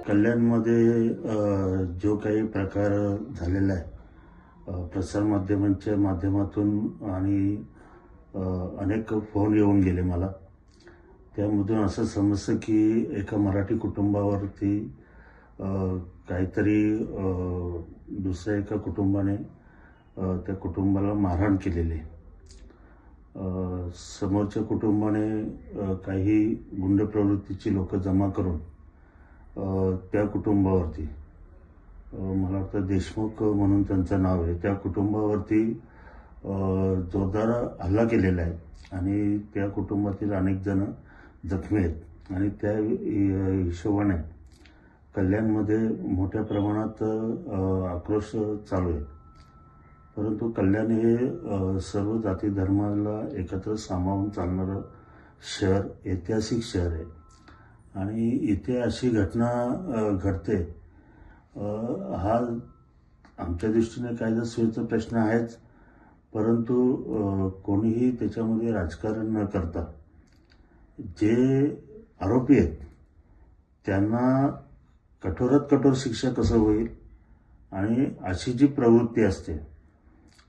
कल्याणमध्ये जो काही प्रकार झालेला आहे, प्रसारमाध्यमांच्या माध्यमातून आणि अनेक फोन येऊन गेले मला. त्यामधून असं समजतं की एका मराठी कुटुंबावरती काहीतरी दुसऱ्या एका कुटुंबाने त्या कुटुंबाला मारहाण केलेली आहे. समोरच्या कुटुंबाने काही गुंड प्रवृत्तीची लोक जमा करून त्या कुटुंबावरती, मला वाटतं देशमुख म्हणून त्यांचं नाव आहे, त्या कुटुंबावरती जोरदार हल्ला केलेला आहे आणि त्या कुटुंबातील अनेक जण जखमी आहेत. आणि त्या हिशोबाने कल्याणमध्ये मोठ्या प्रमाणात आक्रोश चालू आहे. परंतु कल्याण हे सर्व जाती धर्माला एकत्र सामावून चालणारं शहर, ऐतिहासिक शहर आहे आणि इथे अशी घटना घडते हा आमच्या दृष्टीने कायदा प्रश्न आहेच. परंतु कोणीही त्याच्यामध्ये राजकारण न करता जे आरोपी आहेत त्यांना कठोरात कठोर शिक्षा कसं होईल आणि अशी जी प्रवृत्ती असते,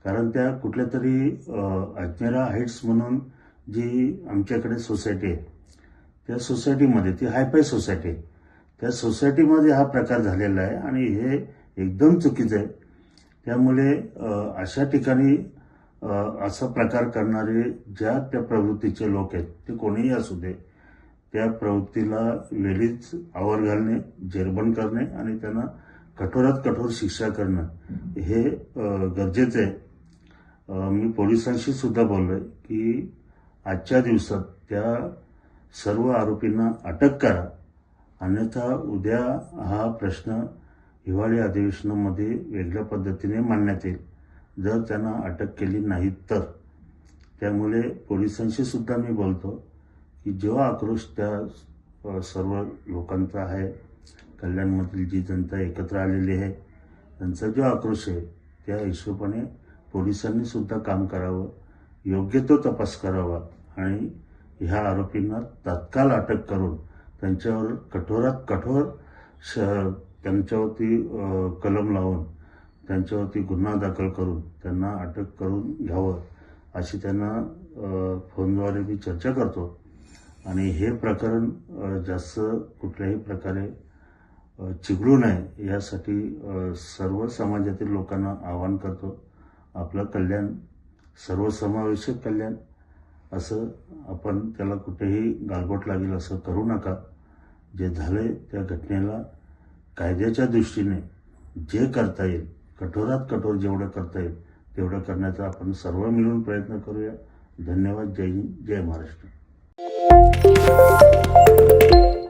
कारण त्या कुठल्या तरी अजमेरा हाईट्स म्हणून जी आमच्याकडे सोसायटी आहे, त्या सोसायटीमध्ये, ती हायफाय सोसायटी आहे, त्या सोसायटीमध्ये हा प्रकार झालेला आहे आणि हे एकदम चुकीचं आहे. त्यामुळे अशा ठिकाणी असा प्रकार करणारे ज्या त्या प्रवृत्तीचे लोक आहेत, ते कोणीही असू दे, त्या प्रवृत्तीला वेळीच आवर घालणे, जेरबंद करणे आणि त्यांना कठोरात कठोर शिक्षा करणं हे गरजेचं आहे. मी पोलिसांशी सुद्धा बोललोय की आजच्या दिवसात त्या सर्व आरोपींना अटक करा, अन्यथा उद्या हा प्रश्न हिवाळी अधिवेशनामध्ये वेगळ्या पद्धतीने मांडण्यात येईल जर त्यांना अटक केली नाही तर. त्यामुळे पोलिसांशी सुद्धा मी बोलतो की जो आक्रोश त्या सर्व लोकांचा आहे, कल्याणमधील जी जनता एकत्र आलेली आहे त्यांचा जो आक्रोश आहे, त्या हिशोबाने पोलिसांनी सुद्धा काम करावं, योग्य तो तपास करावा आणि ह्या आरोपींना तात्काळ अटक करून त्यांच्यावर कठोरात कठोर त्यांच्यावरती कलम लावून त्यांच्यावरती गुन्हा दाखल करून त्यांना अटक करून घ्यावं अशी त्यांना फोनद्वारे मी चर्चा करतो. आणि हे प्रकरण जास्त कुठल्याही प्रकारे चिघळू नये यासाठी सर्व समाजातील लोकांना आवाहन करतो. आपलं कल्याण सर्वसमावेशक कल्याण असं आपण त्याला कुठेही गालबोट लागेल असं करू नका. जे झालंय त्या घटनेला कायद्याच्या दृष्टीने जे करता येईल, कठोरात कठोर जेवढं करता येईल तेवढं करण्याचा आपण सर्व मिळून प्रयत्न करूया. धन्यवाद. जय हिंद, जय महाराष्ट्र.